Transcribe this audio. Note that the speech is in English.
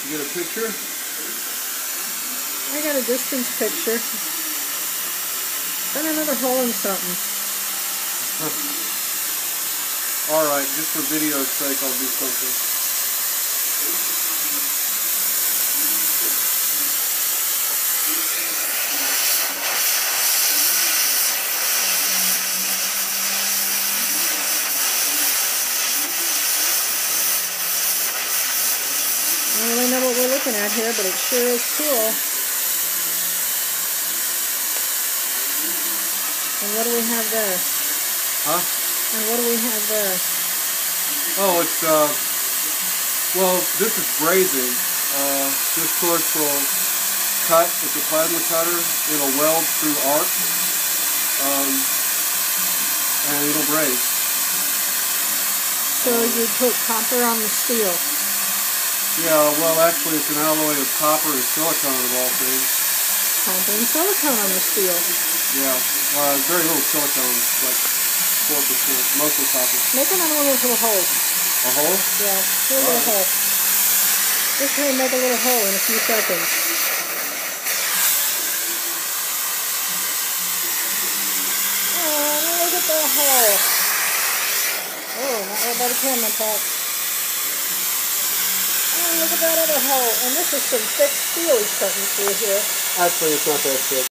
You get a picture? I got a distance picture. Got another hole in something. Alright, just for video's sake, I'll do something. I don't really know what we're looking at here, but it sure is cool. And what do we have there? Huh? And what do we have there? Oh, it's, well, this is brazing. This course will cut with the plasma cutter. It'll weld through arcs, and it'll braze. So you put copper on the steel. Yeah, well, actually, it's an alloy of copper and silicone of all things. Copper and silicone on the steel. Yeah, very little silicone, like 4%, mostly copper. Make another one of those little holes. A hole? Yeah, do a little hole. Just going to make a little hole in a few seconds. Oh, look at that hole. Oh, not right by the camera top. Oh, look at that other hole. And this is some thick steel he's cutting through here. Actually, it's not that thick.